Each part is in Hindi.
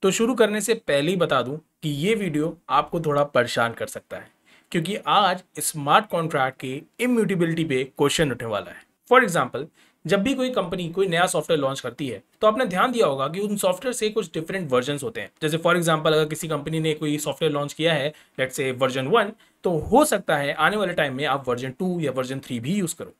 तो शुरू करने से पहले ही बता दूं कि ये वीडियो आपको थोड़ा परेशान कर सकता है, क्योंकि आज स्मार्ट कॉन्ट्रैक्ट की इम्यूटेबिलिटी पे क्वेश्चन उठने वाला है। फॉर एग्जांपल, जब भी कोई कंपनी कोई नया सॉफ्टवेयर लॉन्च करती है तो आपने ध्यान दिया होगा कि उन सॉफ्टवेयर से कुछ डिफरेंट वर्जन्स होते हैं। जैसे फॉर एग्जांपल, अगर किसी कंपनी ने कोई सॉफ्टवेयर लॉन्च किया है, लेट्स से वर्जन 1, तो हो सकता है आने वाले टाइम में आप वर्जन 2 या वर्जन 3 भी यूज करो।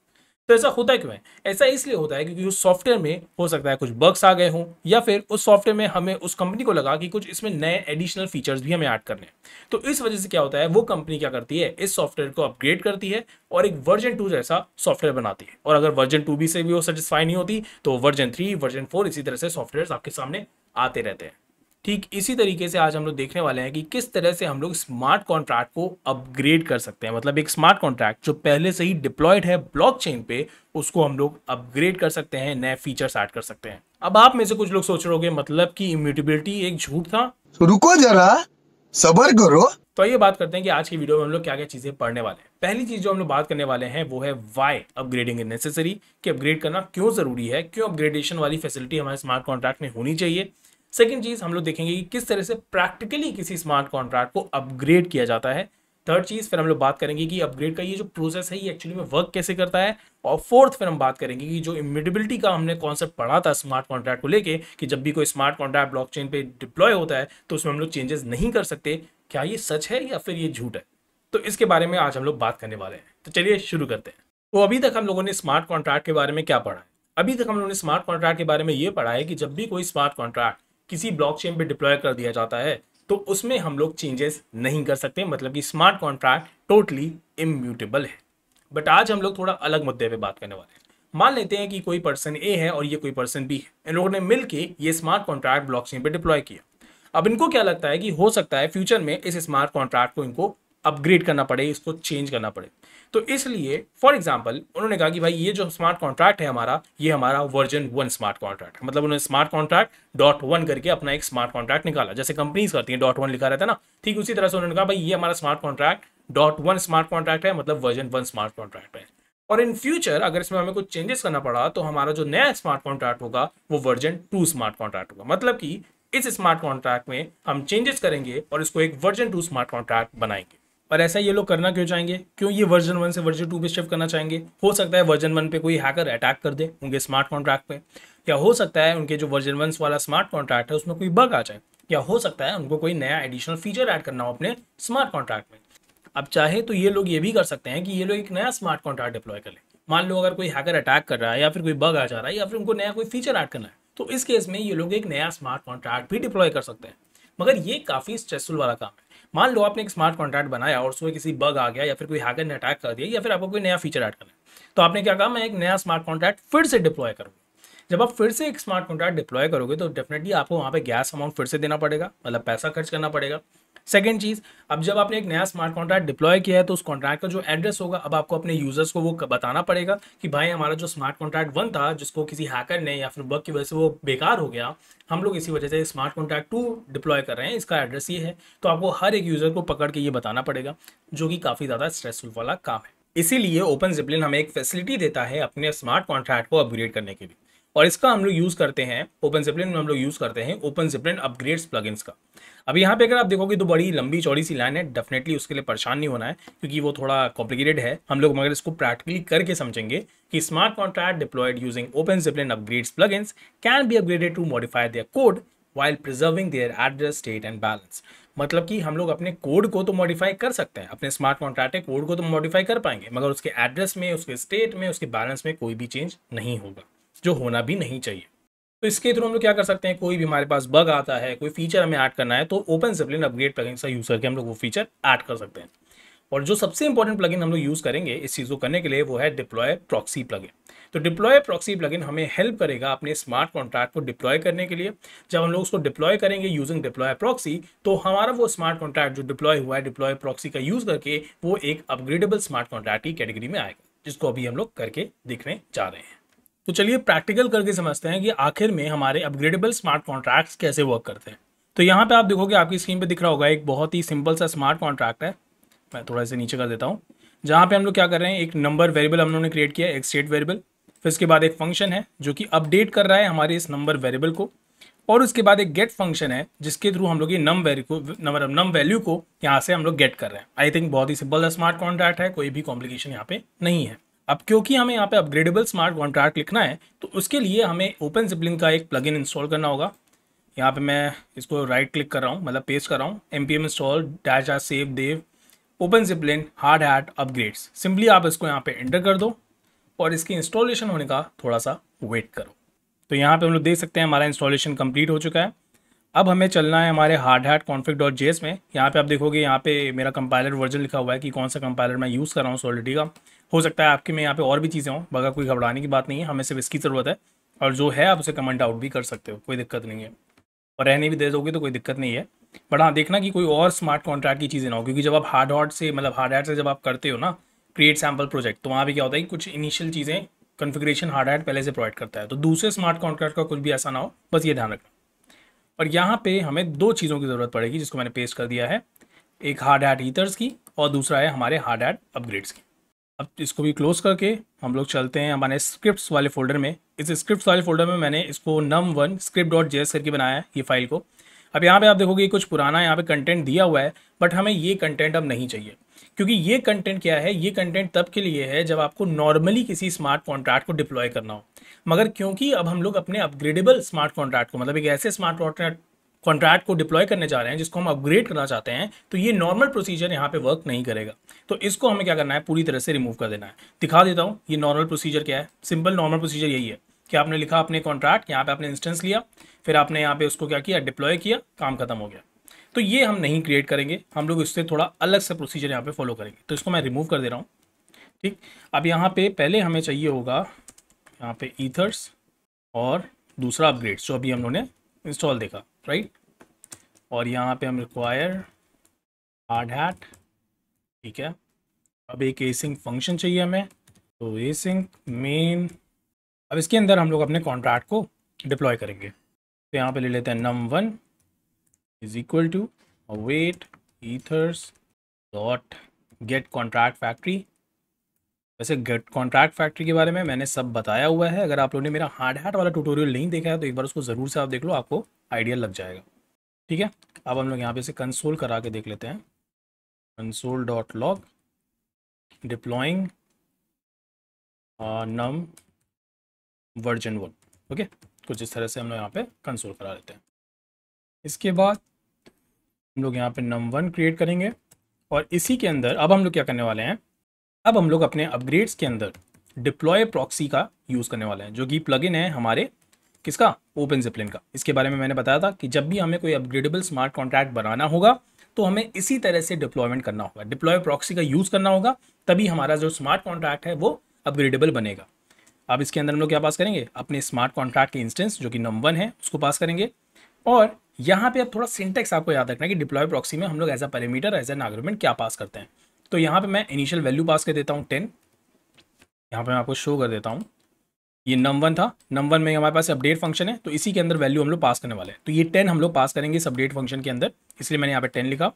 तो ऐसा होता क्यों है? ऐसा इसलिए होता है क्योंकि उस सॉफ्टवेयर में हो सकता है कुछ बग्स आ गए हों, या फिर उस सॉफ्टवेयर में हमें उस कंपनी को लगा कि कुछ इसमें नए एडिशनल फीचर्स भी हमें ऐड करने हैं। तो इस वजह से क्या होता है, वो कंपनी क्या करती है, इस सॉफ्टवेयर को अपग्रेड करती है और एक वर्जन 2 जैसा सॉफ्टवेयर बनाती है। और अगर वर्जन 2 भी से भी वो सेटिस्फाई नहीं होती तो वर्जन 3, वर्जन 4 इसी तरह से सॉफ्टवेयर आपके सामने आते रहते हैं। ठीक इसी तरीके से आज हम लोग देखने वाले हैं कि किस तरह से हम लोग स्मार्ट कॉन्ट्रैक्ट को अपग्रेड कर सकते हैं। मतलब एक स्मार्ट कॉन्ट्रैक्ट जो पहले से ही डिप्लॉयड है ब्लॉकचेन पे, उसको हम लोग अपग्रेड कर सकते हैं, नए फीचर्स ऐड कर सकते हैं। अब आप में से कुछ लोग सोच रहे होंगे, मतलब कि इम्यूटेबिलिटी एक झूठ था। रुको जरा, सबर करो। तो ये बात करते हैं कि आज की वीडियो में हम लोग क्या क्या चीजें पढ़ने वाले हैं। पहली चीज जो हम लोग बात करने वाले हैं वो है व्हाई अपग्रेडिंग इज नेसेसरी, कि अपग्रेड करना क्यों जरूरी है, क्यों अपग्रेडेशन वाली फैसिलिटी हमारे स्मार्ट कॉन्ट्रैक्ट में होनी चाहिए। सेकंड चीज हम लोग देखेंगे कि किस तरह से प्रैक्टिकली किसी स्मार्ट कॉन्ट्रैक्ट को अपग्रेड किया जाता है। थर्ड चीज फिर हम लोग बात करेंगे कि अपग्रेड का ये जो प्रोसेस है ये एक्चुअली में वर्क कैसे करता है। और फोर्थ फिर हम बात करेंगे कि जो इम्यूटेबिलिटी का हमने कॉन्सेप्ट पढ़ा था स्मार्ट कॉन्ट्रैक्ट को लेके, कि जब भी कोई स्मार्ट कॉन्ट्रैक्ट ब्लॉकचेन पे डिप्लॉय होता है तो उसमें हम लोग चेंजेस नहीं कर सकते, क्या ये सच है या फिर ये झूठ है। तो इसके बारे में आज हम लोग बात करने वाले हैं। तो चलिए शुरू करते हैं। तो अभी तक हम लोगों ने स्मार्ट कॉन्ट्रैक्ट के बारे में क्या पढ़ा है? अभी तक हम लोगों ने स्मार्ट कॉन्ट्रैक्ट के बारे में ये पढ़ा है कि जब भी कोई स्मार्ट कॉन्ट्रैक्ट किसी ब्लॉकचेन पे डिप्लॉय कर दिया जाता है तो उसमें हम लोग चेंजेस नहीं कर सकते, मतलब कि स्मार्ट कॉन्ट्रैक्ट टोटली इम्यूटेबल है। बट आज हम लोग थोड़ा अलग मुद्दे पे बात करने वाले हैं। मान लेते हैं कि कोई पर्सन ए है और ये कोई पर्सन बी है। इन लोगों ने मिलके ये स्मार्ट कॉन्ट्रैक्ट ब्लॉकचेन पे डिप्लॉय किया। अब इनको क्या लगता है कि हो सकता है फ्यूचर में इस स्मार्ट कॉन्ट्रैक्ट को इनको अपग्रेड करना पड़े, इसको चेंज करना पड़े। तो इसलिए फॉर एग्जांपल उन्होंने कहा कि भाई ये जो स्मार्ट कॉन्ट्रैक्ट है हमारा, ये हमारा वर्जन 1 स्मार्ट कॉन्ट्रैक्ट है। मतलब उन्होंने स्मार्ट कॉन्ट्रैक्ट .1 करके अपना एक स्मार्ट कॉन्ट्रैक्ट निकाला, जैसे कंपनीज करती हैं .1 लिखा रहता है ना, ठीक उसी तरह से उन्होंने कहा भाई ये हमारा स्मार्ट कॉन्ट्रैक्ट .1 स्मार्ट कॉन्ट्रैक्ट है, मतलब वर्जन 1 स्मार्ट कॉन्ट्रैक्ट है। और इन फ्यूचर अगर इसमें हमें कुछ चेंजेस करना पड़ा तो हमारा जो नया स्मार्ट कॉन्ट्रैक्ट होगा वो वर्जन 2 स्मार्ट कॉन्ट्रैक्ट होगा। मतलब कि इस स्मार्ट कॉन्ट्रैक्ट में हम चेंजेस करेंगे और इसको एक वर्जन 2 स्मार्ट कॉन्ट्रैक्ट बनाएंगे। पर ऐसा ये लोग करना क्यों चाहेंगे? क्यों ये वर्जन 1 से वर्जन 2 पे शिफ्ट करना चाहेंगे? हो सकता है वर्जन 1 पे कोई हैकर अटैक कर दे उनके स्मार्ट कॉन्ट्रैक्ट पे, या हो सकता है उनके जो वर्जन 1 वाला स्मार्ट कॉन्ट्रैक्ट है उसमें कोई बग आ जाए, या हो सकता है उनको कोई नया एडिशनल फीचर ऐड करना हो अपने स्मार्ट कॉन्ट्रैक्ट में। अब चाहे तो ये लोग ये भी कर सकते हैं कि ये लोग एक नया स्मार्ट कॉन्ट्रैक्ट डिप्लॉय कर ले। मान लो अगर कोई हैकर अटैक कर रहा है या फिर कोई बग आ जा रहा है या फिर उनको नया कोई फीचर ऐड करना है, तो इस केस में ये लोग एक नया स्मार्ट कॉन्ट्रैक्ट भी डिप्लॉय कर सकते हैं। मगर ये काफ़ी स्ट्रेसफुल वाला काम है। मान लो आपने एक स्मार्ट कॉन्ट्रैक्ट बनाया और उसमें किसी बग आ गया या फिर कोई हैकर ने अटैक कर दिया या फिर आपको कोई नया फीचर ऐड करना है, तो आपने क्या कहा, मैं एक नया स्मार्ट कॉन्ट्रैक्ट फिर से डिप्लॉय करूँगा। जब आप फिर से एक स्मार्ट कॉन्ट्रैक्ट डिप्लॉय करोगे तो डेफिनेटली आपको वहाँ पे गैस अमाउंट फिर से देना पड़ेगा, मतलब पैसा खर्च करना पड़ेगा। सेकेंड चीज़, अब जब आपने एक नया स्मार्ट कॉन्ट्रैक्ट डिप्लॉय किया है तो उस कॉन्ट्रैक्ट का जो एड्रेस होगा, अब आपको अपने यूजर्स को वो बताना पड़ेगा कि भाई हमारा जो स्मार्ट कॉन्ट्रैक्ट 1 था जिसको किसी हैकर ने या फिर बग की वजह से वो बेकार हो गया, हम लोग इसी वजह से स्मार्ट कॉन्ट्रैक्ट 2 डिप्लॉय कर रहे हैं, इसका एड्रेस ये है। तो आपको हर एक यूजर को पकड़ के ये बताना पड़ेगा, जो कि काफ़ी ज़्यादा स्ट्रेसफुल वाला काम है। इसीलिए ओपनजिप्लिन हमें एक फैसिलिटी देता है अपने स्मार्ट कॉन्ट्रैक्ट को अपग्रेड करने के लिए, और इसका हम लोग यूज़ करते हैं ओपनजिप्लिन में, हम लोग यूज़ करते हैं ओपनजिप्लिन अपग्रेड्स प्लगइन्स का। अब यहाँ पे अगर आप देखोगे तो बड़ी लंबी चौड़ी सी लाइन है, डेफिनेटली उसके लिए परेशान नहीं होना है क्योंकि वो थोड़ा कॉम्प्लिकेटेड है। हम लोग मगर इसको प्रैक्टिकली करके समझेंगे कि smart contract deployed using OpenZeppelin upgrades plugins can be upgraded to modify their code while preserving their address, state and balance. मतलब कि हम लोग अपने कोड को तो मॉडिफाई कर सकते हैं, अपने स्मार्ट कॉन्ट्रैक्ट के कोड को तो मॉडिफाई कर पाएंगे, मगर उसके एड्रेस में, उसके स्टेट में, उसके बैलेंस में कोई भी चेंज नहीं होगा, जो होना भी नहीं चाहिए। तो इसके थ्रू हम लोग क्या कर सकते हैं, कोई भी हमारे पास बग आता है, कोई फीचर हमें ऐड करना है, तो ओपनजिप्लिन अपग्रेड प्लगइन का यूज़ करके हम लोग वो फीचर ऐड कर सकते हैं। और जो सबसे इंपॉर्टेंट प्लगइन हम लोग यूज़ करेंगे इस चीज़ को करने के लिए वो है डिप्लॉय प्रॉक्सी प्लगइन। तो डिप्लॉय प्रॉक्सी प्लगइन हमें हेल्प करेगा अपने स्मार्ट कॉन्ट्रैक्ट को डिप्लॉय करने के लिए। जब हम लोग उसको डिप्लॉय करेंगे यूजिंग डिप्लॉय प्रॉक्सी, तो हमारा वो स्मार्ट कॉन्ट्रैक्ट जो डिप्लॉय हुआ है डिप्लॉय प्रॉक्सी का यूज़ करके, वो एक अपग्रेडेबल स्मार्ट कॉन्ट्रैक्ट की कैटेगरी में आएगा, जिसको अभी हम लोग करके दिखने जा रहे हैं। तो चलिए प्रैक्टिकल करके समझते हैं कि आखिर में हमारे अपग्रेडेबल स्मार्ट कॉन्ट्रैक्ट्स कैसे वर्क करते हैं। तो यहाँ पे आप देखोगे आपकी स्क्रीन पे दिख रहा होगा एक बहुत ही सिंपल सा स्मार्ट कॉन्ट्रैक्ट है। मैं थोड़ा इसे नीचे कर देता हूँ। जहाँ पे हम लोग क्या कर रहे हैं, एक नंबर वेरिएबल हम लोगों ने क्रिएट किया है, एक स्टेट वेरिएबल। फिर इसके बाद एक फंक्शन है जो कि अपडेट कर रहा है हमारे इस नंबर वेरिएबल को, और उसके बाद एक गेट फंक्शन है जिसके थ्रू हम लोग ये नम वैल्यू को यहाँ से हम लोग गेट कर रहे हैं। आई थिंक बहुत ही सिंपल स्मार्ट कॉन्ट्रैक्ट है, कोई भी कॉम्प्लिकेशन यहाँ पे नहीं है। अब क्योंकि हमें यहाँ पे अपग्रेडेबल स्मार्ट कॉन्ट्रैक्ट लिखना है तो उसके लिए हमें ओपन जिपलिन का एक प्लगइन इंस्टॉल करना होगा। यहाँ पे मैं इसको राइट क्लिक कर रहा हूँ, मतलब पेस्ट कर रहा हूँ, npm install - save dev OpenZeppelin hardhat upgrades. Simply आप इसको यहाँ पे एंटर कर दो और इसकी इंस्टॉलेशन होने का थोड़ा सा वेट करो। तो यहाँ पे हम लोग देख सकते हैं हमारा इंस्टॉलेशन कंप्लीट हो चुका है। अब हमें चलना है हमारे hardhat config.js में। यहाँ पे आप देखोगे यहाँ पे मेरा कंपाइलर वर्जन लिखा हुआ है कि कौन सा कंपाइलर मैं यूज़ कर रहा हूँ सॉलिडिटी का। हो सकता है आपके में यहाँ पे और भी चीज़ें हों, मगर कोई घबराने की बात नहीं है, हमें सिर्फ इसकी ज़रूरत है। और जो है आप उसे कमेंट आउट भी कर सकते हो, कोई दिक्कत नहीं है, और रहने भी दे दोगे तो कोई दिक्कत नहीं है। बट हाँ, देखना कि कोई और स्मार्ट कॉन्ट्रैक्ट की चीज़ें ना हो, क्योंकि जब आप हार्ड हैट से जब आप करते हो ना क्रिएट सैम्पल प्रोजेक्ट, तो वहाँ भी क्या होता है कि कुछ इनिशियल चीज़ें कॉन्फ़िगरेशन हार्ड हैट पहले से प्रोवाइड करता है, तो दूसरे स्मार्ट कॉन्ट्रैक्ट का कुछ भी ऐसा ना हो, बस ये ध्यान रखना। और यहाँ पे हमें दो चीज़ों की ज़रूरत पड़ेगी जिसको मैंने पेस्ट कर दिया है, एक हार्ड हैट ईथर्स की और दूसरा है हमारे हार्ड हैट अपग्रेड्स की। अब इसको भी क्लोज करके हम लोग चलते हैं हमारे स्क्रिप्ट्स वाले फोल्डर में। इस स्क्रिप्ट्स वाले फोल्डर में मैंने इसको num1 script.js करके बनाया है ये फाइल को। अब यहाँ पे आप देखोगे कुछ पुराना यहाँ पे कंटेंट दिया हुआ है, बट हमें ये कंटेंट अब नहीं चाहिए, क्योंकि ये कंटेंट क्या है, ये कंटेंट तब के लिए है जब आपको नॉर्मली किसी स्मार्ट कॉन्ट्रैक्ट को डिप्लॉय करना हो। मगर क्योंकि अब हम लोग अपने अपग्रेडेबल स्मार्ट कॉन्ट्रैक्ट को, मतलब एक ऐसे स्मार्ट कॉन्ट्रैक्ट को डिप्लॉय करने जा रहे हैं जिसको हम अपग्रेड करना चाहते हैं, तो ये नॉर्मल प्रोसीजर यहाँ पे वर्क नहीं करेगा। तो इसको हमें क्या करना है, पूरी तरह से रिमूव कर देना है। दिखा देता हूँ ये नॉर्मल प्रोसीजर क्या है। सिंपल नॉर्मल प्रोसीजर यही है कि आपने लिखा अपने कॉन्ट्रैक्ट, यहाँ पे आपने इंस्टेंस लिया, फिर आपने यहाँ पे उसको क्या किया, डिप्लॉय किया, काम खत्म हो गया। तो ये हम नहीं क्रिएट करेंगे, हम लोग इससे थोड़ा अलग से प्रोसीजर यहाँ पे फॉलो करेंगे। तो इसको मैं रिमूव कर दे रहा हूँ। ठीक, अब यहाँ पे पहले हमें चाहिए होगा यहाँ पे ईथर्स और दूसरा अपग्रेड्स जो अभी हम लोगों ने इंस्टॉल देखा, राइट। और यहाँ पे हम रिक्वायर हार्ड हैट, ठीक है। अब एक एसिंक फंक्शन चाहिए हमें, तो एसिंक मेन। अब इसके अंदर हम लोग अपने कॉन्ट्रैक्ट को डिप्लॉय करेंगे। तो यहाँ पे ले लेते हैं num1 is equal to await ethers dot get contract factory. वैसे गेट कॉन्ट्रैक्ट फैक्ट्री के बारे में मैंने सब बताया हुआ है, अगर आप लोगों ने मेरा हार्ड हैट वाला ट्यूटोरियल नहीं देखा है तो एक बार उसको ज़रूर से आप देख लो, आपको आइडिया लग जाएगा। ठीक है, अब हम लोग यहाँ पे से कंसोल करा के देख लेते हैं। console.log deploying num version 1, okay. कुछ इस तरह से हम लोग यहाँ पे कंसोल करा लेते हैं। इसके बाद हम लोग यहाँ पे num1 क्रिएट करेंगे और इसी के अंदर अब हम लोग क्या करने वाले हैं, अब हम लोग अपने अपग्रेड्स के अंदर डिप्लॉय प्रॉक्सी का यूज़ करने वाले हैं, जो कि प्लगइन है हमारे किसका, ओपन जिपलिन का। इसके बारे में मैंने बताया था कि जब भी हमें कोई अपग्रेडेबल स्मार्ट कॉन्ट्रैक्ट बनाना होगा तो हमें इसी तरह से डिप्लॉयमेंट करना होगा, डिप्लॉय प्रॉक्सी का यूज़ करना होगा, तभी हमारा जो स्मार्ट कॉन्ट्रैक्ट है वो अपग्रेडेबल बनेगा। अब इसके अंदर हम लोग क्या पास करेंगे, अपने स्मार्ट कॉन्ट्रैक्ट के इंस्टेंस जो कि num1 है उसको पास करेंगे। और यहाँ पे अब थोड़ा सिंटेक्स आपको याद रखना है कि डिप्लॉय प्रॉक्सी में हम लोग as a parameter, as an argument क्या पास करते हैं। तो यहाँ पे मैं इनिशियल वैल्यू पास कर देता हूँ 10। यहाँ पे मैं आपको शो कर देता हूँ, ये num1 था, num1 में हमारे पास अपडेट फंक्शन है, तो इसी के अंदर वैल्यू हम लोग पास करने वाले हैं। तो ये 10 हम लोग पास करेंगे इस अपडेट फंक्शन के अंदर, इसलिए मैंने यहाँ पे 10 लिखा।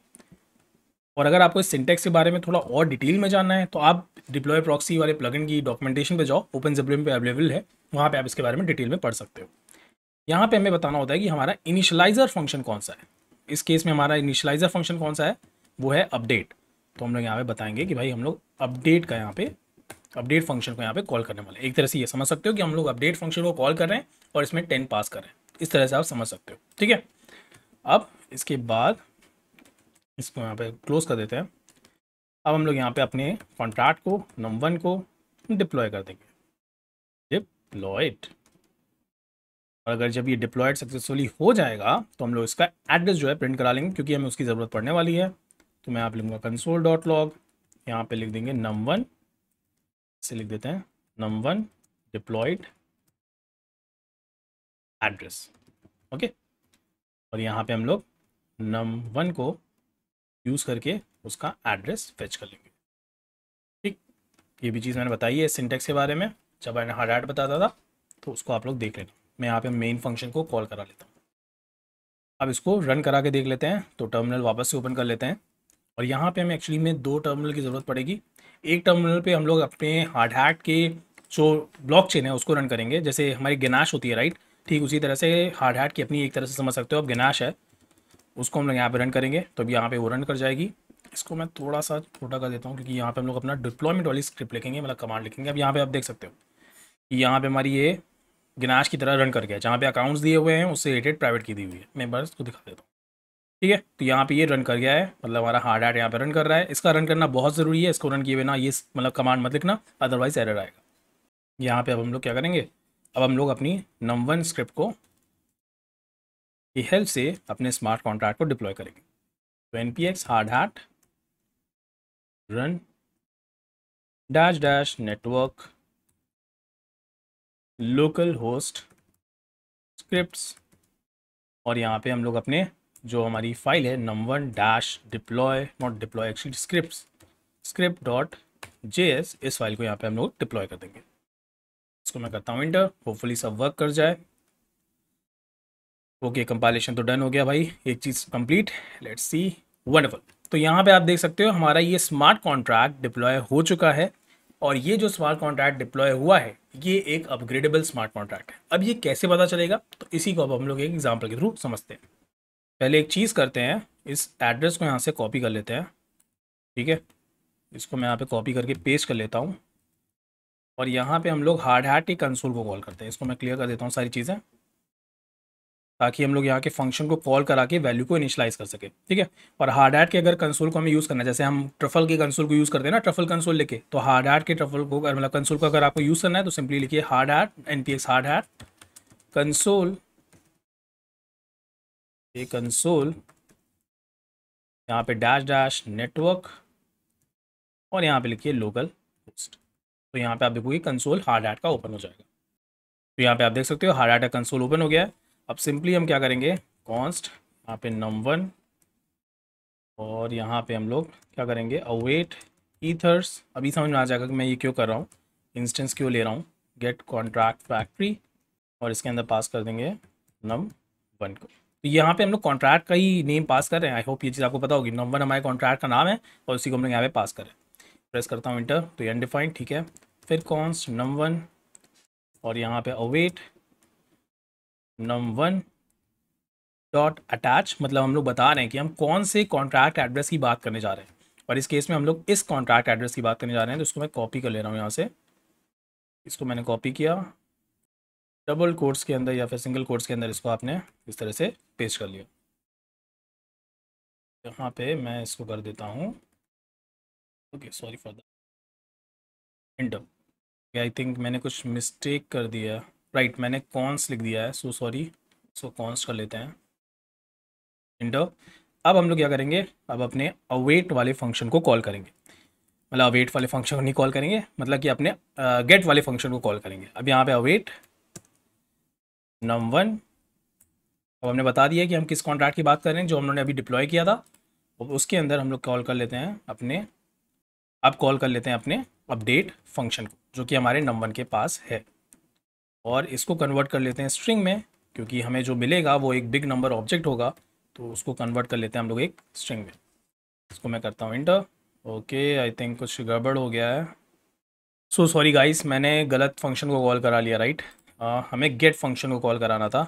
और अगर आपको इस सिंटेक्स के बारे में थोड़ा और डिटेल में जानना है तो आप डिप्लॉय प्रॉक्सी वाले प्लगइन की डॉक्यूमेंटेशन पे जाओ, ओपन जिपलिन पे अवेलेबल है, वहाँ पे आप इसके बारे में डिटेल में पढ़ सकते हो। यहाँ पे हमें बताना होता है कि हमारा इनिशियलाइजर फंक्शन कौन सा है। इस केस में हमारा इनिशियलाइजर फंक्शन कौन सा है, वो है अपडेट। तो हम लोग यहाँ पे बताएंगे कि भाई हम लोग अपडेट का यहाँ पे अपडेट फंक्शन को यहाँ पे कॉल करने वाले हैं। एक तरह से ये समझ सकते हो कि हम लोग अपडेट फंक्शन को कॉल कर रहे हैं और इसमें 10 पास कर रहे हैं, इस तरह से आप समझ सकते हो। ठीक है, अब इसके बाद इसको यहाँ पे क्लोज कर देते हैं। अब हम लोग यहाँ पे अपने कॉन्ट्रैक्ट को num1 को डिप्लॉय कर देंगे, डिप्लॉयड। और अगर जब ये डिप्लॉयड सक्सेसफुली हो जाएगा तो हम लोग इसका एड्रेस जो है प्रिंट करा लेंगे, क्योंकि हमें उसकी ज़रूरत पड़ने वाली है। तो मैं आप लिखूँगा console.log, यहाँ पे लिख देंगे num1 से लिख देते हैं num1 डिप्लॉयड एड्रेस, ओके। और यहाँ पे हम लोग num1 को यूज़ करके उसका एड्रेस फेच कर लेंगे। ठीक, ये भी चीज़ मैंने बताई है सिंटेक्स के बारे में, जब मैंने हार्ड हैट बताता था, तो उसको आप लोग देख लेना। मैं यहाँ पे मेन फंक्शन को कॉल करा लेता हूँ। अब इसको रन करा के देख लेते हैं। तो टर्मिनल वापस से ओपन कर लेते हैं और यहाँ पे हमें एक्चुअली में 2 टर्मिनल की ज़रूरत पड़ेगी। एक टर्मिनल पे हम लोग अपने हार्ड हैट के जो ब्लॉकचेन है उसको रन करेंगे, जैसे हमारी गनाश होती है, राइट। ठीक उसी तरह से हार्ड हैट की अपनी एक तरह से समझ सकते हो, अब गनाश है उसको हम लोग यहाँ पे रन करेंगे तो अभी यहाँ पे वो रन कर जाएगी। इसको मैं थोड़ा सा छोटा कर देता हूँ क्योंकि यहाँ पे हम लोग अपना डिप्लॉयमेंट वाली स्क्रिप्ट लिखेंगे, मतलब कमांड लिखेंगे। अब यहाँ पे आप देख सकते हो कि यहाँ पे हमारी ये गनाश की तरह रन कर गया, जहाँ पे अकाउंट्स दिए हुए हैं उससे रिलेटेड प्राइवेट की दी हुई है। मैं बस इसको दिखा देता हूँ, ठीक है। तो यहाँ पे ये रन कर गया है, मतलब हमारा हार्ड हैट यहाँ पे रन कर रहा है। इसका रन करना बहुत ज़रूरी है, इसको रन किए बिना ये मतलब कमांड मत लिखना, अदरवाइज एरर आएगा। यहाँ पे अब हम लोग क्या करेंगे, अब हम लोग अपनी num1 स्क्रिप्ट को की हेल्प से अपने स्मार्ट कॉन्ट्रैक्ट को डिप्लॉय करेंगे। तो npx hard hat run dash dash network local host scripts, और यहाँ पे हम लोग अपने जो हमारी फाइल है num1 dash deploy, not deploy actually scripts, script dot JS, इस फाइल को यहाँ पे हम लोग डिप्लॉय कर देंगे। इसको मैं करता हूँ इंटर, होपफुली सब वर्क कर जाए। ओके, कंपाइलेशन तो डन हो गया भाई, एक चीज़ कंप्लीट, लेट्स सी, वंडरफुल। तो यहाँ पे आप देख सकते हो हमारा ये स्मार्ट कॉन्ट्रैक्ट डिप्लॉय हो चुका है, और ये जो स्मार्ट कॉन्ट्रैक्ट डिप्लॉय हुआ है ये एक अपग्रेडेबल स्मार्ट कॉन्ट्रैक्ट है। अब ये कैसे पता चलेगा, तो इसी को अब हम लोग एक एग्जाम्पल के थ्रू समझते हैं। पहले एक चीज़ करते हैं, इस एड्रेस को यहाँ से कॉपी कर लेते हैं, ठीक है। इसको मैं यहाँ पे कॉपी करके पेस्ट कर लेता हूँ, और यहाँ पे हम लोग हार्ड हैट की कंसोल को कॉल करते हैं। इसको मैं क्लियर कर देता हूँ सारी चीज़ें, ताकि हम लोग यहाँ के फंक्शन को कॉल करा के वैल्यू को इनिशियलाइज कर सके, ठीक है। और हार्ड हैट के अगर कंसोल को हमें यूज़ करना है, जैसे हम ट्रफल के कंसोल को यूज़ करते हैं ना, ट्रफल कंसोल लेके, तो हार्ड हैट के ट्रफल को मतलब कंसोल को अगर आपको यूज़ करना है तो सिंपली लिखिए hard hat npx hard hat console, ये कंसोल यहाँ पे डैश डैश नेटवर्क, और यहाँ पे लिखिए लोकल होस्ट। तो यहाँ पे आप देखोगे कंसोल हार्ड हैट का ओपन हो जाएगा। तो यहाँ पे आप देख सकते हो हार्ड हैट का कंसोल ओपन हो गया है। अब सिंपली हम क्या करेंगे, कॉन्स्ट यहाँ पे num1, और यहाँ पे हम लोग क्या करेंगे, अवेट ईथर्स। अभी समझ में आ जाएगा कि मैं ये क्यों कर रहा हूँ, इंस्टेंस क्यों ले रहा हूँ, गेट कॉन्ट्रैक्ट फैक्ट्री, और इसके अंदर पास कर देंगे num1 को। तो यहाँ पे हम लोग कॉन्ट्रैक्ट का ही नेम पास कर रहे हैं। आई होप ये चीज़ आपको पता होगी, num1 हमारे कॉन्ट्रैक्ट का नाम है और उसी को हम लोग यहाँ पे पास करें। प्रेस करता हूँ इंटर, तो ये अनडिफाइंड, ठीक है। फिर कॉन्स्ट num1, और यहाँ पे अवेट num1 डॉट अटैच, मतलब हम लोग बता रहे हैं कि हम कौन से कॉन्ट्रैक्ट एड्रेस की बात करने जा रहे हैं, और इस केस में हम लोग इस कॉन्ट्रैक्ट एड्रेस की बात करने जा रहे हैं। तो इसको मैं कॉपी कर ले रहा हूँ यहाँ से, इसको मैंने कॉपी किया, डबल कोट्स के अंदर या फिर सिंगल कोट्स के अंदर इसको आपने इस तरह से पेस्ट कर लिया। यहाँ पे मैं इसको कर देता हूँ, okay sorry for that, inter. I think मैंने कुछ मिस्टेक कर दिया, राइट, मैंने कॉन्स लिख दिया है, सो सॉरी। इसको कॉन्स कर लेते हैं, इंटर। अब हम लोग क्या करेंगे, अब अपने अवेट वाले फंक्शन को कॉल करेंगे, मतलब अवेट वाले फंक्शन को नहीं कॉल करेंगे, मतलब कि अपने गेट वाले फंक्शन को कॉल करेंगे। अब यहाँ पे अवेट num1, अब हमने बता दिया कि हम किस कॉन्ट्रैक्ट की बात कर रहे हैं जो हम लोगों ने अभी डिप्लॉय किया था, और उसके अंदर हम लोग कॉल कर लेते हैं अपने, अब कॉल कर लेते हैं अपने अपडेट फंक्शन को, जो कि हमारे num1 के पास है, और इसको कन्वर्ट कर लेते हैं स्ट्रिंग में, क्योंकि हमें जो मिलेगा वो एक बिग नंबर ऑब्जेक्ट होगा, तो उसको कन्वर्ट कर लेते हैं हम लोग एक स्ट्रिंग में। इसको मैं करता हूँ इंटर, ओके आई थिंक कुछ गड़बड़ हो गया है, सो सॉरी गाइस, मैंने गलत फंक्शन को कॉल करा लिया, राइट। हमें गेट फंक्शन को कॉल कराना था,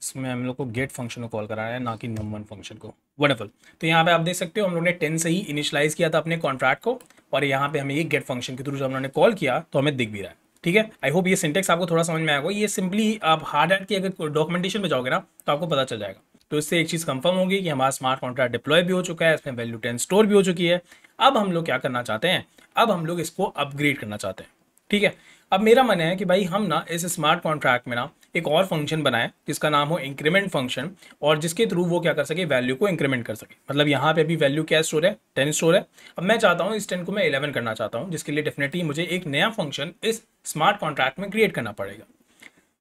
इसमें हम लोग को गेट फंक्शन को कॉल कराना है, ना कि num1 फंक्शन को। वंडरफुल। तो यहाँ पे आप देख सकते हो हम लोग ने 10 से ही इनिशियलाइज किया था अपने कॉन्ट्रैक्ट को, और यहाँ पे हमें ये गेट फंक्शन के थ्रू जब हमने कॉल किया तो हमें दिख भी रहा है, ठीक है। आई होप ये सिंटेक्स आपको थोड़ा समझ में आएगा। ये सिंपली आप हार्ड हैट की अगर डॉक्यूमेंटेशन में जाओगे ना तो आपको पता चल जाएगा। तो इससे एक चीज़ कंफर्म होगी कि हमारा स्मार्ट कॉन्ट्रैक्ट डिप्लॉय भी हो चुका है, इसमें वैल्यू 10 स्टोर भी हो चुकी है। अब हम लोग क्या करना चाहते हैं, अब हम लोग इसको अपग्रेड करना चाहते हैं, ठीक है। अब मेरा मन है कि भाई हम ना इस स्मार्ट कॉन्ट्रैक्ट में ना एक और फंक्शन बनाए जिसका नाम हो इंक्रीमेंट फंक्शन, और जिसके थ्रू वो क्या कर सके, वैल्यू को इंक्रीमेंट कर सके। मतलब यहाँ पे अभी वैल्यू क्या स्टोर है, 10 स्टोर है। अब मैं चाहता हूँ इस 10 को मैं 11 करना चाहता हूँ, जिसके लिए डेफिनेटली मुझे एक नया फंक्शन इस स्मार्ट कॉन्ट्रैक्ट में क्रिएट करना पड़ेगा।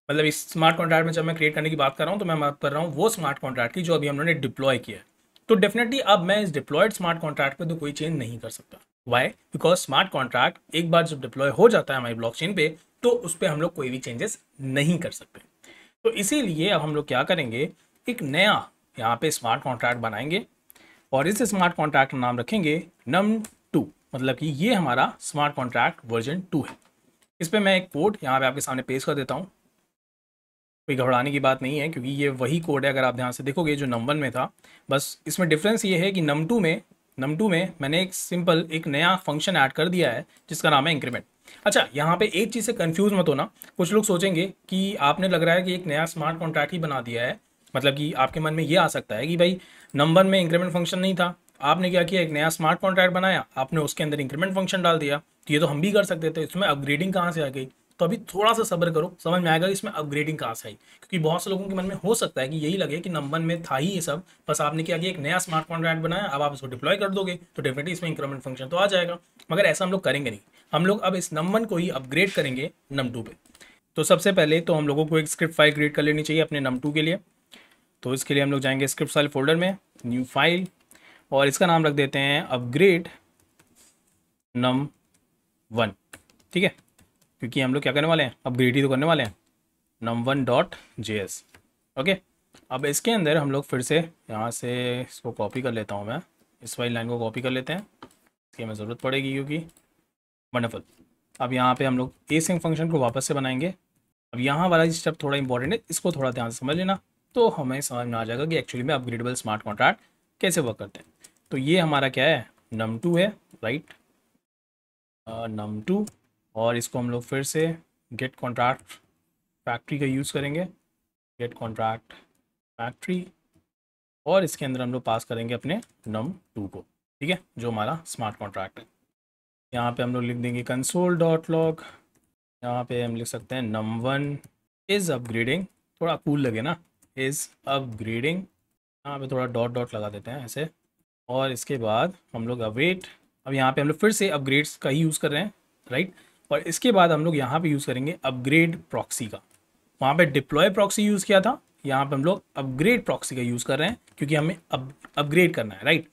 मतलब इस स्मार्ट कॉन्ट्रैक्ट में जब मैं क्रिएट करने की बात कर रहा हूँ तो मैं बात कर रहा हूँ वो स्मार्ट कॉन्ट्रैक्ट की जो अभी हम लोगों ने डिप्लॉय किया है। तो डेफिनेटली अब मैं इस डिप्लॉयड स्मार्ट कॉन्ट्रैक्ट पे तो कोई चेंज नहीं कर सकता। वाई? बिकॉज स्मार्ट कॉन्ट्रैक्ट एक बार जब डिप्लॉय हो जाता है हमारी ब्लॉकचेन पे तो उस पर हम लोग कोई भी चेंजेस नहीं कर सकते। तो इसीलिए अब हम लोग क्या करेंगे, एक नया यहाँ पे स्मार्ट कॉन्ट्रैक्ट बनाएंगे, और इस स्मार्ट कॉन्ट्रैक्ट का नाम रखेंगे num2, मतलब कि ये हमारा स्मार्ट कॉन्ट्रैक्ट वर्जन 2 है। इस पर मैं एक कोड यहाँ पे आपके सामने पेश कर देता हूँ। कोई घबराने की बात नहीं है, क्योंकि ये वही कोड है। अगर आप ध्यान से देखोगे जो नम 1 में था, बस इसमें डिफरेंस ये है कि नम 2 में मैंने एक नया फंक्शन ऐड कर दिया है जिसका नाम है इंक्रीमेंट। अच्छा, यहाँ पे एक चीज़ से कंफ्यूज मत होना। कुछ लोग सोचेंगे कि आपने लग रहा है कि एक नया स्मार्ट कॉन्ट्रैक्ट ही बना दिया है, मतलब कि आपके मन में ये आ सकता है कि भाई नंबर में इंक्रीमेंट फंक्शन नहीं था, आपने क्या किया, एक नया स्मार्ट कॉन्ट्रैक्ट बनाया, आपने उसके अंदर इंक्रीमेंट फंक्शन डाल दिया। तो ये तो हम भी कर सकते थे, इसमें अपग्रेडिंग कहाँ से आ गई? तो अभी थोड़ा सा सब्र करो, समझ में आएगा इसमें अपग्रेडिंग कहाँ से आई। क्योंकि बहुत से लोगों के मन में हो सकता है कि यही लगे कि नंबर में था ही ये सब, बस आपने क्या किया, एक नया स्मार्ट कॉन्ट्रैक्ट बनाया, अब आप इसको डिप्लॉय कर दोगे तो डेफिनेटली इसमें इंक्रीमेंट फंक्शन तो आ जाएगा। मगर ऐसा हम लोग करेंगे नहीं, हम लोग अब इस नम 1 को ही अपग्रेड करेंगे num 2 पे। तो सबसे पहले तो हम लोगों को एक स्क्रिप्ट फाइल क्रिएट कर लेनी चाहिए अपने num 2 के लिए। तो इसके लिए हम लोग जाएंगे स्क्रिप्ट फाइल फोल्डर में, न्यू फाइल, और इसका नाम रख देते हैं अपग्रेड num 1। ठीक है, क्योंकि हम लोग क्या करने वाले हैं, अपग्रेड ही तो करने वाले हैं, num1.js। ओके, अब इसके अंदर हम लोग फिर से यहाँ से इसको कॉपी कर लेता हूँ मैं, इस फाइल लाइन को कॉपी कर लेते हैं, इसकी हमें ज़रूरत पड़ेगी क्योंकि वंडरफुल। अब यहाँ पे हम लोग async फंक्शन को वापस से बनाएंगे। अब यहाँ वाला स्टेप थोड़ा इंपॉर्टेंट है, इसको थोड़ा ध्यान से समझ लेना, तो हमें समझ में आ जाएगा कि एक्चुअली में अपग्रेडेबल स्मार्ट कॉन्ट्रैक्ट कैसे वर्क करते हैं। तो ये हमारा क्या है, num 2 है, राइट, num 2, और इसको हम लोग फिर से गेट कॉन्ट्रैक्ट फैक्ट्री का यूज़ करेंगे, गेट कॉन्ट्रैक्ट फैक्ट्री, और इसके अंदर हम लोग पास करेंगे अपने num 2 को। ठीक है, जो हमारा स्मार्ट कॉन्ट्रैक्ट है। यहाँ पे हम लोग लिख देंगे console.log, यहाँ पे हम लिख सकते हैं num 1 इज़ अपग्रेडिंग, थोड़ा कूल लगे ना, इज़ अपग्रेडिंग, यहाँ पे थोड़ा डॉट डॉट लगा देते हैं ऐसे, और इसके बाद हम लोग अवेट। अब यहाँ पे हम लोग फिर से अपग्रेड्स का ही यूज़ कर रहे हैं, राइट, और इसके बाद हम लोग यहाँ पे यूज़ करेंगे अपग्रेड प्रॉक्सी का। वहाँ पे डिप्लॉय प्रॉक्सी यूज़ किया था, यहाँ पे हम लोग अपग्रेड प्रॉक्सी का यूज़ कर रहे हैं क्योंकि हमें अपग्रेड करना है, राइट।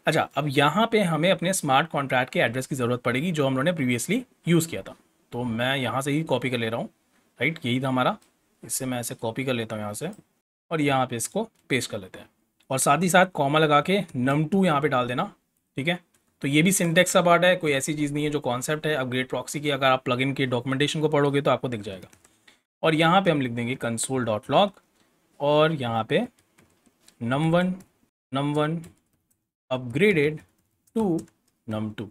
अच्छा, अब यहाँ पे हमें अपने स्मार्ट कॉन्ट्रैक्ट के एड्रेस की ज़रूरत पड़ेगी जो हम लोगों ने प्रीवियसली यूज़ किया था। तो मैं यहाँ से ही कॉपी कर ले रहा हूँ, राइट, यही था हमारा, इससे मैं ऐसे कॉपी कर लेता हूँ यहाँ से, और यहाँ पे इसको पेस्ट कर लेते हैं, और साथ ही साथ कॉमा लगा के num 2 यहाँ पे डाल देना। ठीक है, तो ये भी सिंटेक्स का पार्ट है, कोई ऐसी चीज़ नहीं है, जो कॉन्सेप्ट है अपग्रेड प्रॉक्सी की, अगर आप प्लगइन के डॉक्यूमेंटेशन को पढ़ोगे तो आपको दिख जाएगा। और यहाँ पे हम लिख देंगे console.log, और यहाँ पे num 1 अपग्रेडेड टू num 2।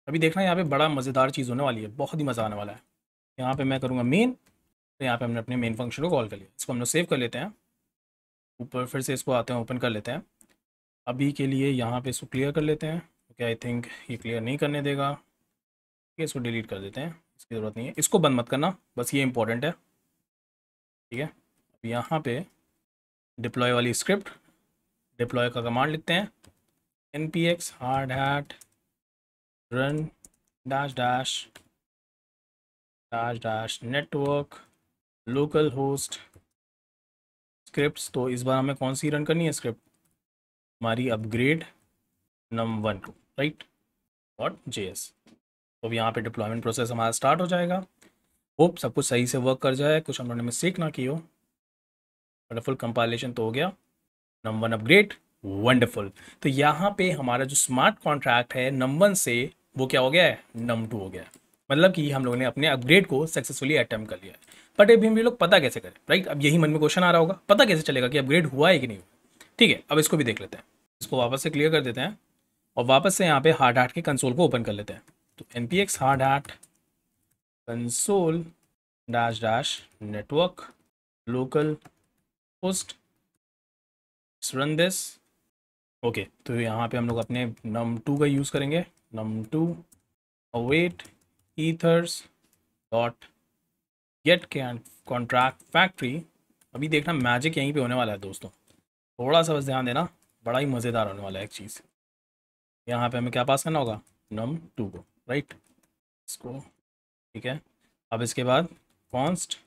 अभी देखना यहाँ पे बड़ा मज़ेदार चीज़ होने वाली है, बहुत ही मज़ा आने वाला है। यहाँ पे मैं करूँगा मेन, तो यहाँ पे हमने अपने मेन फंक्शन को कॉल कर लिया, इसको हम लोग सेव कर लेते हैं, ऊपर फिर से इसको आते हैं, ओपन कर लेते हैं। अभी के लिए यहाँ पे इसको क्लियर कर लेते हैं, क्योंकि आई थिंक ये क्लियर नहीं करने देगा, ठीक है, इसको डिलीट कर देते हैं, इसकी ज़रूरत नहीं है, इसको बंद मत करना, बस ये इंपॉर्टेंट है। ठीक है, अब यहाँ पे डिप्लॉय वाली स्क्रिप्ट, डिप्लॉय का कमांड लिखते हैं, npx hard run -- network local host scripts. तो इस बार हमें कौन सी रन करनी है स्क्रिप्ट, हमारी अपग्रेड num 1 को, राइट, .js। तो अब यहाँ पे डिप्लॉयमेंट प्रोसेस हमारा स्टार्ट हो जाएगा। होप सब कुछ सही से वर्क कर जाए, कुछ हम लोगों ने मिस्टेक ना की हो। वंडरफुल, कंपाइलेशन तो हो गया, num 1 अपग्रेड, वंडरफुल। तो यहाँ पे हमारा जो स्मार्ट कॉन्ट्रैक्ट है num 1 से वो क्या हो गया है, num 2 हो गया है। मतलब कि हम लोगों ने अपने अपग्रेड को सक्सेसफुली अटेम्प्ट कर लिया है। बट अभी हम लोग पता कैसे करें, राइट, अब यही मन में क्वेश्चन आ रहा होगा, पता कैसे चलेगा कि अपग्रेड हुआ है कि नहीं हुआ। ठीक है, अब इसको भी देख लेते हैं, इसको वापस से क्लियर कर देते हैं, और वापस से यहाँ पे हार्ड हैट के कंसोल को ओपन कर लेते हैं। तो npx hard hat console -- network local host run this। Okay, तो यहाँ पे हम लोग अपने num 2 का यूज़ करेंगे, num 2 await ethers dot get contract factory. अभी देखना मैजिक यहीं पे होने वाला है दोस्तों, थोड़ा सा बस ध्यान देना, बड़ा ही मज़ेदार होने वाला है एक चीज़। यहाँ पे हमें क्या पास करना होगा, num 2 को, राइट, इसको, ठीक है। अब इसके बाद कॉन्स्ट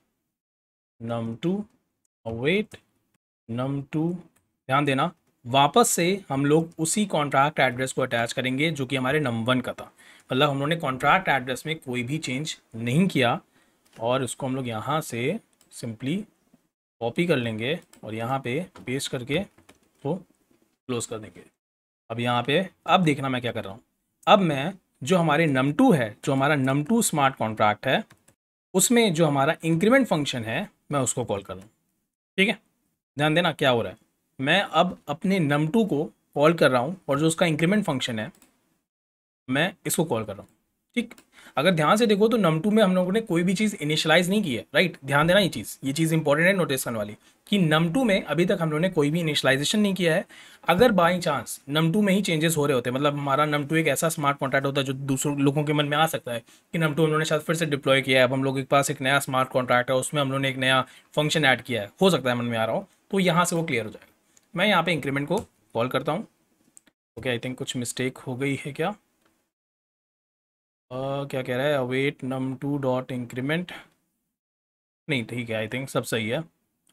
num 2 await num 2, ध्यान देना, वापस से हम लोग उसी कॉन्ट्रैक्ट एड्रेस को अटैच करेंगे जो कि हमारे num 1 का था। मतलब हम लोगों ने कॉन्ट्रैक्ट एड्रेस में कोई भी चेंज नहीं किया, और उसको हम लोग यहाँ से सिंपली कॉपी कर लेंगे और यहाँ पे पेस्ट करके वो क्लोज कर देंगे। अब यहाँ पे अब देखना मैं क्या कर रहा हूँ, अब मैं जो हमारे num 2 है, जो हमारा num 2 स्मार्ट कॉन्ट्रैक्ट है, उसमें जो हमारा इंक्रीमेंट फंक्शन है मैं उसको कॉल कर रहा हूँ। ठीक है, ध्यान देना क्या हो रहा है। मैं अब अपने num2 को कॉल कर रहा हूँ और जो उसका इंक्रीमेंट फंक्शन है मैं इसको कॉल कर रहा हूँ। ठीक, अगर ध्यान से देखो तो num2 में हम लोगों ने कोई भी चीज़ इनिशियलाइज नहीं की है, राइट। ध्यान देना ये चीज़ इंपॉर्टेंट है नोटिस करने वाली, कि num2 में अभी तक हम लोगों ने कोई भी इनिशियलाइजेशन नहीं किया है। अगर बाई चांस num2 में ही चेंजेस हो रहे होते, मतलब हमारा num2 एक ऐसा स्मार्ट कॉन्ट्रैक्ट होता है जो दूसरों लोगों के मन में आ सकता है कि num2 हम लोगों ने शायद फिर से डिप्लॉय किया है, अब हम लोग के पास एक नया स्मार्ट कॉन्ट्रैक्ट है, उसमें हम लोगों ने एक नया फंक्शन ऐड किया है, हो सकता है मन में आ रहा हो, तो यहाँ से वो क्लियर हो जाएगा। मैं यहाँ पे इंक्रीमेंट को कॉल करता हूँ। ओके, आई थिंक कुछ मिस्टेक हो गई है क्या। क्या कह रहा है, अवेट num2 डॉट इंक्रीमेंट, नहीं ठीक है, आई थिंक सब सही है,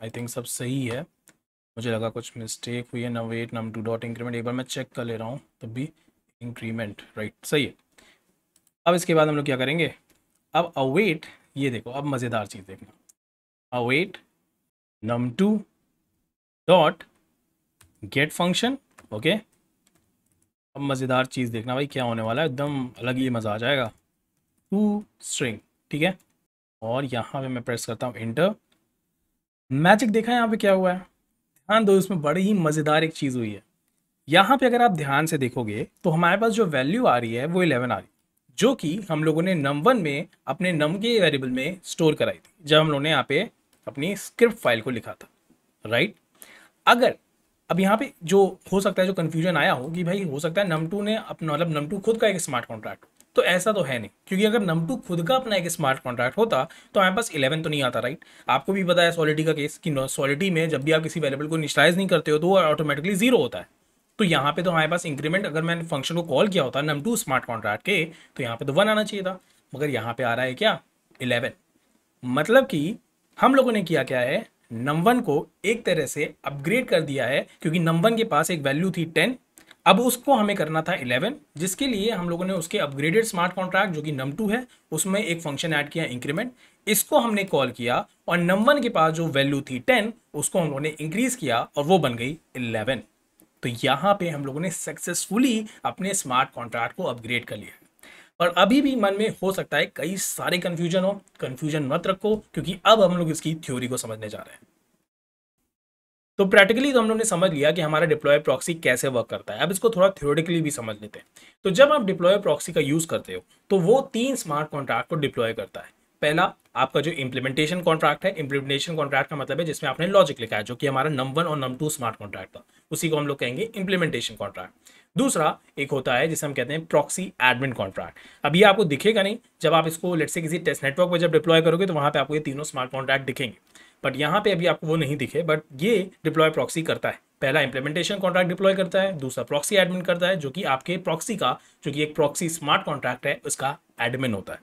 आई थिंक सब सही है। मुझे लगा कुछ मिस्टेक हुई है। अवेट num2 डॉट इंक्रीमेंट, एक बार मैं चेक कर ले रहा हूँ तब भी इंक्रीमेंट राइट सही है। अब इसके बाद हम लोग क्या करेंगे, अब अवेट, ये देखो अब मज़ेदार चीज़ देखना, await num2 dot gate function. Okay, अब मज़ेदार चीज़ देखना भाई, क्या होने वाला है, एकदम अलग ही मज़ा आ जाएगा। टू स्ट्रिंग, ठीक है, और यहाँ पे मैं प्रेस करता हूँ इंटर। मैजिक देखा है यहाँ पे क्या हुआ है, ध्यान दो, इसमें बड़ी ही मज़ेदार एक चीज़ हुई है। यहाँ पे अगर आप ध्यान से देखोगे तो हमारे पास जो वैल्यू आ रही है वो 11 आ रही है, जो कि हम लोगों ने num1 में अपने num के वेरिएबल में स्टोर कराई थी जब हम लोगों ने यहाँ पे अपनी स्क्रिप्ट फाइल को लिखा था, राइट। अगर अब यहाँ पे जो हो सकता है, जो कन्फ्यूजन आया हो कि भाई हो सकता है num2 ने अपना, मतलब num2 खुद का एक स्मार्ट कॉन्ट्रैक्ट, तो ऐसा तो है नहीं, क्योंकि अगर num2 खुद का अपना एक स्मार्ट कॉन्ट्रैक्ट होता तो हमारे पास 11 तो नहीं आता, राइट। आपको भी पता है सॉलिडी का केस कि सॉलिडी में जब भी आप किसी वेरिएबल को इनिशियलाइज नहीं करते हो तो वो ऑटोमेटिकली जीरो होता है। तो यहाँ पे तो हमारे पास इंक्रीमेंट, अगर मैंने फंक्शन को कॉल किया होता num2 स्मार्ट कॉन्ट्रैक्ट के, तो यहाँ पे तो 1 आना चाहिए था, मगर यहाँ पे आ रहा है क्या, 11। मतलब कि हम लोगों ने किया क्या है, num1 को एक तरह से अपग्रेड कर दिया है, क्योंकि num1 के पास एक वैल्यू थी 10, अब उसको हमें करना था 11, जिसके लिए हम लोगों ने उसके अपग्रेडेड स्मार्ट कॉन्ट्रैक्ट जो कि num2 है उसमें एक फंक्शन ऐड किया इंक्रीमेंट, इसको हमने कॉल किया, और num1 के पास जो वैल्यू थी 10 उसको हम लोगों ने इंक्रीज किया और वो बन गई 11। तो यहाँ पे हम लोगों ने सक्सेसफुली अपने स्मार्ट कॉन्ट्रैक्ट को अपग्रेड कर लिया। और अभी भी मन में हो सकता है कई सारे कंफ्यूजन हो, कंफ्यूजन मत रखो, क्योंकि अब हम लोग इसकी थ्योरी को समझने जा रहे हैं। तो प्रैक्टिकली तो हम लोग ने समझ लिया कि हमारा डिप्लॉय प्रॉक्सी कैसे वर्क करता है, अब इसको थोड़ा थ्योरेटिकली भी समझ लेते हैं। तो जब आप डिप्लॉय प्रॉक्सी का यूज करते हो तो वो 3 स्मार्ट कॉन्ट्रैक्ट को डिप्लॉय करता है। पहला आपका जो इंप्लीमेंटेशन कॉन्ट्रैक्ट है, इंप्लीमेंटेशन कॉन्ट्रैक्ट का मतलब है जिसमें आपने लॉजिक लिखा है, जो कि हमारा num1 और num2 स्मार्ट कॉन्ट्रैक्ट था, उसी को हम लोग कहेंगे इंप्लीमेंटेशन कॉन्ट्रैक्ट। दूसरा एक होता है जिसे हम कहते हैं प्रॉक्सी एडमिन कॉन्ट्रैक्ट। अब ये आपको दिखेगा नहीं, जब आप इसको लेट्स से किसी टेस्ट नेटवर्क पर जब डिप्लॉय करोगे तो वहां पे आपको ये तीनों स्मार्ट कॉन्ट्रैक्ट दिखेंगे, बट यहाँ पे अभी आपको वो नहीं दिखे, बट ये डिप्लॉय प्रॉक्सी करता है। पहला इंप्लीमेंटेशन कॉन्ट्रैक्ट डिप्लॉय करता है, दूसरा प्रॉक्सी एडमिन करता है, जो कि आपके प्रॉक्सी का, जो कि एक प्रॉक्सी स्मार्ट कॉन्ट्रैक्ट है, उसका एडमिन होता है।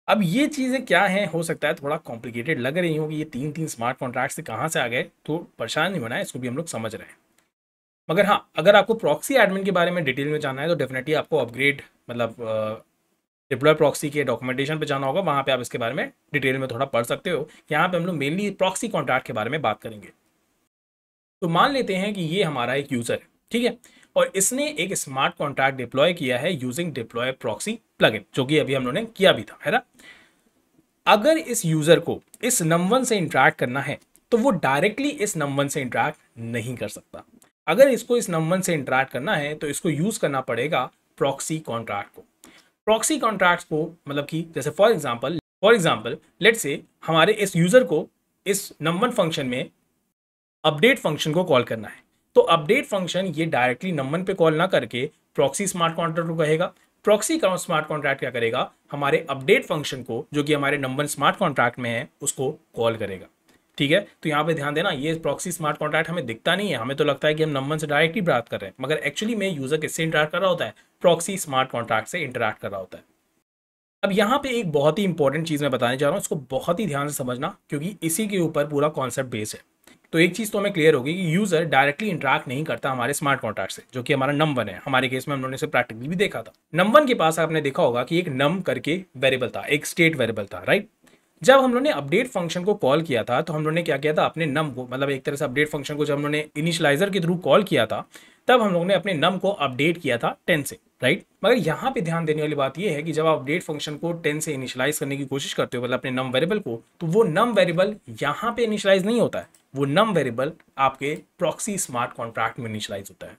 अब ये चीज़ें क्या हैं, हो सकता है थोड़ा कॉम्प्लिकेटेड लग रही हो कि ये 3 स्मार्ट कॉन्ट्रैक्ट से कहाँ से आ गए, तो परेशान नहीं होना है, इसको भी हम लोग समझ रहे हैं। मगर हाँ, अगर आपको प्रॉक्सी एडमिन के बारे में डिटेल में जानना है तो डेफिनेटली आपको अपग्रेड, मतलब डिप्लॉय प्रॉक्सी के डॉक्यूमेंटेशन पे जाना होगा, वहाँ पे आप इसके बारे में डिटेल में थोड़ा पढ़ सकते हो। यहाँ पे हम लोग मेनली प्रॉक्सी कॉन्ट्रैक्ट के बारे में बात करेंगे। तो मान लेते हैं कि ये हमारा एक यूज़र है, ठीक है, और इसने एक स्मार्ट कॉन्ट्रैक्ट डिप्लॉय किया है यूजिंग डिप्लॉय प्रॉक्सी प्लगइन, जो कि अभी हम लोगों ने किया भी था, है ना। अगर इस यूज़र को इस num1 से इंटरैक्ट करना है तो वो डायरेक्टली इस num1 से इंटरैक्ट नहीं कर सकता। अगर इसको इस num1 से इंटरैक्ट करना है तो इसको यूज़ करना पड़ेगा प्रॉक्सी कॉन्ट्रैक्ट को। प्रॉक्सी कॉन्ट्रैक्ट्स को मतलब कि जैसे फॉर एग्जांपल लेट्स से हमारे इस यूज़र को इस num1 फंक्शन में अपडेट फंक्शन को कॉल करना है, तो अपडेट फंक्शन ये डायरेक्टली num1 पे कॉल ना करके प्रॉक्सी स्मार्ट कॉन्ट्रैक्ट को कहेगा। प्रॉक्सी का स्मार्ट कॉन्ट्रैक्ट क्या करेगा, हमारे अपडेट फंक्शन को जो कि हमारे num1 स्मार्ट कॉन्ट्रैक्ट में है उसको कॉल करेगा, ठीक है। तो यहाँ पे ध्यान देना, ये प्रॉक्सी स्मार्ट कॉन्ट्रैक्ट हमें दिखता नहीं है, हमें तो लगता है कि हम num1 से डायरेक्टली बात कर रहे हैं, मगर एक्चुअली में यूज़र किससे इंटरैक्ट कर रहा होता है, प्रॉक्सी स्मार्ट कॉन्ट्रैक्ट से इंटरैक्ट कर रहा होता है। अब यहाँ पे एक बहुत ही इंपॉर्टेंट चीज़ मैं बताने जा रहा हूँ, इसको बहुत ही ध्यान से समझना, क्योंकि इसी के ऊपर पूरा कॉन्सेप्ट बेस है। तो एक चीज़ तो हमें क्लियर होगी कि यूज़र डायरेक्टली इंटरैक्ट नहीं करता हमारे स्मार्ट कॉन्ट्रैक्ट से, जो कि हमारा num1 है। हमारे केस में हम लोगों ने इसे प्रैक्टिकली भी देखा था। num1 के पास आपने देखा होगा कि एक num करके वेरिएबल था, एक स्टेट वेरिएबल था, राइट। जब हम लोगों ने अपडेट फंक्शन को कॉल किया था तो हम लोगों ने क्या किया था, अपने num को, मतलब एक तरह से अपडेट फंक्शन को जब हम लोगों ने इनिशियलाइजर के थ्रू कॉल किया था तब हम लोगों ने अपने num को अपडेट किया था 10 से, राइट। मगर यहाँ पे ध्यान देने वाली बात यह है कि जब आप अपडेट फंक्शन को 10 से इनिशियलाइज करने की कोशिश करते हो, मतलब अपने num वेरिएबल को, तो वो num वेरिएबल यहाँ पे इनिशियलाइज नहीं होता है, वो नम वेरिएबल आपके प्रॉक्सी स्मार्ट कॉन्ट्रैक्ट में इनिशियलाइज होता है।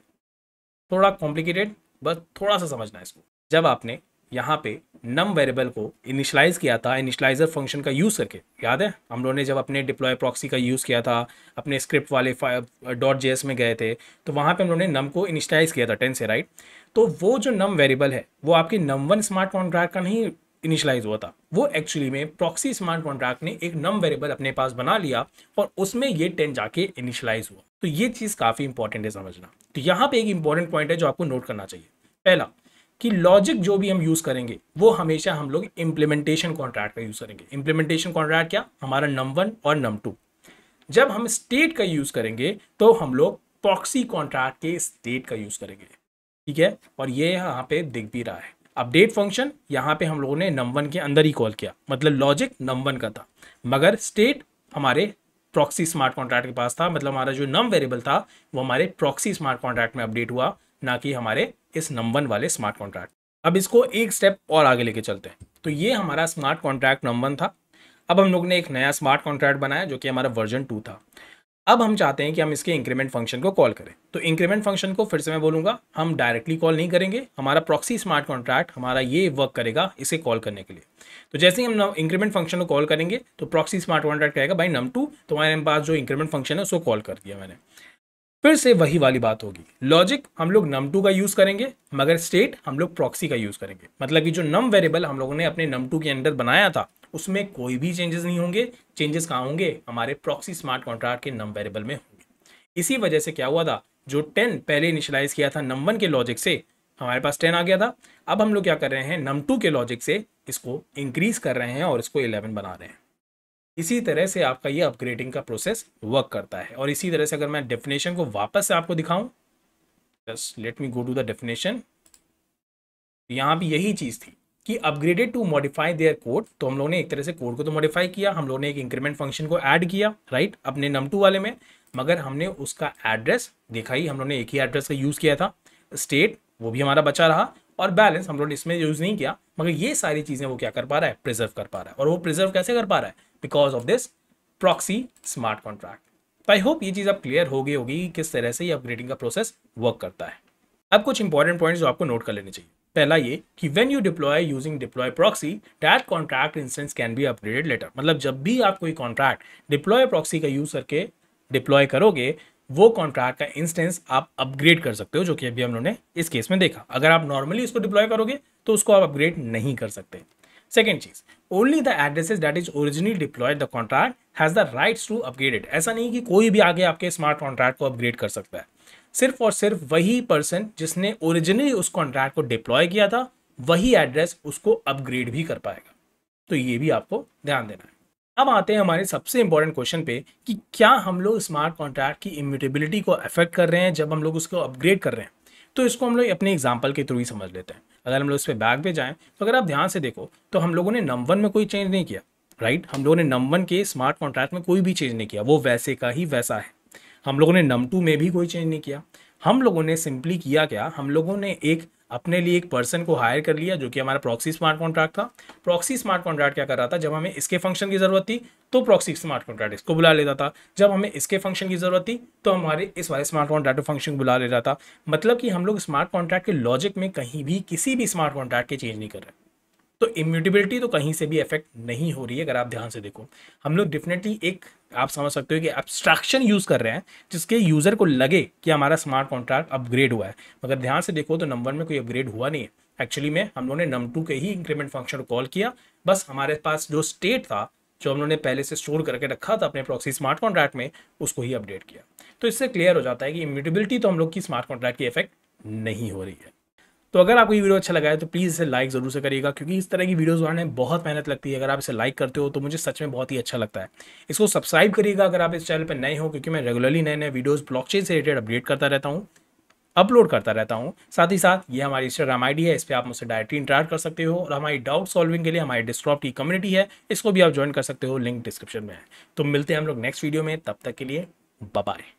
थोड़ा कॉम्प्लिकेटेड, बस थोड़ा सा समझना है इसको। जब आपने यहाँ पे नम वेरिएबल को इनिशियलाइज किया था इनिशियलाइजर फंक्शन का यूज़ करके, याद है हम लोगों ने जब अपने डिप्लॉय प्रॉक्सी का यूज़ किया था, अपने स्क्रिप्ट वाले .js में गए थे, तो वहाँ पे हम लोगों ने नम को इनिशियलाइज किया था 10 से, राइट। तो वो जो नम वेरिएबल है वो आपके num1 स्मार्ट कॉन्ट्रैक्ट का नहीं इनिशियलाइज हुआ था, वो एक्चुअली में प्रॉक्सी स्मार्ट कॉन्ट्रैक्ट ने एक नम वेरिएबल अपने पास बना लिया और उसमें ये 10 जाके इनिशियलाइज हुआ। तो ये चीज़ काफ़ी इंपॉर्टेंट है समझना। तो यहाँ पे एक इंपॉर्टेंट पॉइंट है जो आपको नोट करना चाहिए। पहला कि लॉजिक जो भी हम यूज़ करेंगे वो हमेशा हम लोग इम्प्लीमेंटेशन कॉन्ट्रैक्ट का यूज़ करेंगे। इम्प्लीमेंटेशन कॉन्ट्रैक्ट क्या, हमारा num1 और num2। जब हम स्टेट का यूज़ करेंगे तो हम लोग प्रॉक्सी कॉन्ट्रैक्ट के स्टेट का यूज़ करेंगे, ठीक है। और ये यहाँ पे दिख भी रहा है, अपडेट फंक्शन यहाँ पे हम लोगों ने num1 के अंदर ही कॉल किया, मतलब लॉजिक num1 का था, मगर स्टेट हमारे प्रॉक्सी स्मार्ट कॉन्ट्रैक्ट के पास था, मतलब हमारा जो नम वेरिएबल था वो हमारे प्रॉक्सी स्मार्ट कॉन्ट्रैक्ट में अपडेट हुआ, ना कि हमारे इस num1 वाले स्मार्ट कॉन्ट्रैक्ट। अब इसको एक स्टेप और आगे लेके चलते हैं। तो ये हमारा स्मार्ट कॉन्ट्रैक्ट num1 था। अब हम लोग ने एक नया स्मार्ट कॉन्ट्रैक्ट बनाया जो कि हमारा वर्जन 2 था। अब हम चाहते हैं कि हम इसके इंक्रीमेंट फंक्शन को कॉल करें। तो इंक्रीमेंट फंक्शन को फिर से मैं बोलूंगा, हम डायरेक्टली कॉल नहीं करेंगे, हमारा प्रॉक्सी स्मार्ट कॉन्ट्रैक्ट हमारा ये वर्क करेगा इसे कॉल करने के लिए। तो जैसे ही हम इंक्रीमेंट फंक्शन को कॉल करेंगे तो प्रॉक्सी स्मार्ट कॉन्ट्रैक्ट कहेगा भाई num2 तुम्हारे पास जो इंक्रीमेंट फंक्शन है उसको कॉल कर दिया मैंने। फिर से वही वाली बात होगी, लॉजिक हम लोग num2 का यूज करेंगे मगर स्टेट हम लोग प्रॉक्सी का यूज करेंगे। मतलब कि जो नम वेरिएबल हम लोगों ने अपने num2 के अंदर बनाया था उसमें कोई भी चेंजेस नहीं होंगे। चेंजेस कहाँ होंगे, हमारे प्रॉक्सी स्मार्ट कॉन्ट्रैक्ट के नम वेरिएबल में होंगे। इसी वजह से क्या हुआ था, जो 10 पहले इनिशियलाइज किया था num1 के लॉजिक से, हमारे पास 10 आ गया था। अब हम लोग क्या कर रहे हैं, num2 के लॉजिक से इसको इंक्रीज कर रहे हैं और इसको 11 बना रहे हैं। इसी तरह से आपका ये अपग्रेडिंग का प्रोसेस वर्क करता है। और इसी तरह से अगर मैं डेफिनेशन को वापस से आपको दिखाऊं, just let me go to the definition. यहाँ भी यही चीज़ थी कि upgraded to modify their code. तो हम लोगों ने एक तरह से कोड को तो मॉडिफाई किया, हम लोगों ने एक इंक्रीमेंट फंक्शन को ऐड किया, राइट, अपने num2 वाले में, मगर हमने उसका एड्रेस देखा ही, हम लोगों ने एक ही एड्रेस का यूज़ किया था। स्टेट वो भी हमारा बचा रहा और बैलेंस हम लोगों ने इसमें यूज़ नहीं किया, मगर ये सारी चीज़ें वो क्या कर पा रहा है, प्रिजर्व कर पा रहा है। और वो प्रिजर्व कैसे कर पा रहा है, because of this proxy smart contract. तो आई होप ये चीज़ अब क्लियर हो गई होगी कि किस तरह से ये अपग्रेडिंग का प्रोसेस वर्क करता है। अब कुछ इंपॉर्टेंट पॉइंट्स जो आपको नोट कर लेने चाहिए। पहला ये कि when you deploy using deploy proxy that contract instance can be upgraded later. मतलब जब भी आप कोई कॉन्ट्रैक्ट डिप्लॉय प्रॉक्सी का यूज करके डिप्लॉय करोगे वो कॉन्ट्रैक्ट का इंस्टेंस आप अपग्रेड कर सकते हो, जो कि अभी हम लोगों ने इस केस में देखा। अगर आप नॉर्मली इसको डिप्लॉय करोगे तो उसको आप अपग्रेड नहीं कर सकते। सेकेंड चीज, only the addresses that is originally deployed the contract has the rights to upgrade it. ऐसा नहीं कि कोई भी आगे आपके स्मार्ट कॉन्ट्रैक्ट को अपग्रेड कर सकता है, सिर्फ और सिर्फ वही पर्सन जिसने ओरिजिनली उस कॉन्ट्रैक्ट को डिप्लॉय किया था वही एड्रेस उसको अपग्रेड भी कर पाएगा। तो ये भी आपको ध्यान देना है। अब आते हैं हमारे सबसे इंपॉर्टेंट क्वेश्चन पे कि क्या हम लोग स्मार्ट कॉन्ट्रैक्ट की इम्यूटेबिलिटी को अफेक्ट कर रहे हैं जब हम लोग उसको अपग्रेड कर रहे हैं। तो इसको हम लोग अपने एग्जाम्पल के थ्रू ही समझ लेते हैं। अगर हम लोग इस पर बैक पे जाएं तो अगर आप ध्यान से देखो तो हम लोगों ने num1 में कोई चेंज नहीं किया, राइट। हम लोगों ने num1 के स्मार्ट कॉन्ट्रैक्ट में कोई भी चेंज नहीं किया, वो वैसे का ही वैसा है। हम लोगों ने num2 में भी कोई चेंज नहीं किया। हम लोगों ने सिंपली किया क्या, हम लोगों ने एक अपने लिए एक पर्सन को हायर कर लिया जो कि हमारा प्रॉक्सी स्मार्ट कॉन्ट्रैक्ट था। प्रॉक्सी स्मार्ट कॉन्ट्रैक्ट क्या कर रहा था, जब हमें इसके फंक्शन की जरूरत थी तो प्रॉक्सी स्मार्ट कॉन्ट्रैक्ट इसको बुला लेता था, जब हमें इसके फंक्शन की जरूरत थी तो हमारे इस वाले स्मार्ट कॉन्ट्रैक्ट फंक्शन को बुला ले रहा था। मतलब कि हम लोग स्मार्ट कॉन्ट्रैक्ट के लॉजिक में कहीं भी किसी भी स्मार्ट कॉन्ट्रैक्ट के चेंज नहीं कर रहे। तो इम्यूटेबिलिटी तो कहीं से भी इफेक्ट नहीं हो रही है। अगर आप ध्यान से देखो, हम लोग डेफिनेटली एक आप समझ सकते हो कि एब्स्ट्रैक्शन यूज कर रहे हैं जिसके यूजर को लगे कि हमारा स्मार्ट कॉन्ट्रैक्ट अपग्रेड हुआ है, मगर ध्यान से देखो तो num1 में कोई अपग्रेड हुआ नहीं है। एक्चुअली में हम लोगों ने num2 के ही इंक्रीमेंट फंक्शन को कॉल किया, बस हमारे पास जो स्टेट था जो हम लोगों ने पहले से स्टोर करके रखा था अपने प्रॉक्सी स्मार्ट कॉन्ट्रैक्ट में उसको ही अपडेट किया। तो इससे क्लियर हो जाता है कि इम्यूटेबिलिटी तो हम लोग की स्मार्ट कॉन्ट्रैक्ट की इफेक्ट नहीं हो रही है। तो अगर आपको ये वीडियो अच्छा लगा है तो प्लीज़ इसे लाइक ज़रूर से करिएगा, क्योंकि इस तरह की वीडियोस बनाने में बहुत मेहनत लगती है। अगर आप इसे लाइक करते हो तो मुझे सच में बहुत ही अच्छा लगता है। इसको सब्सक्राइब करिएगा अगर आप इस चैनल पर नए हो, क्योंकि मैं रेगुलरली नए नए वीडियोस ब्लॉकचेन से रिलेटेड अपडेट करता रहता हूँ, अपलोड करता रहता हूँ। साथ ही साथ ये हमारी इंस्टाग्राम आईडी है, इस पर आप मुझसे डायरेक्टली इंटरेक्ट कर सकते हो। और हमारी डाउट सॉल्विंग के लिए हमारी डिस्क्रॉप की कम्युनिटी है, इसको भी आप ज्वाइन कर सकते हो, लिंक डिस्क्रिप्शन में है। तो मिलते हैं हम लोग नेक्स्ट वीडियो में, तब तक के लिए बाय बाय।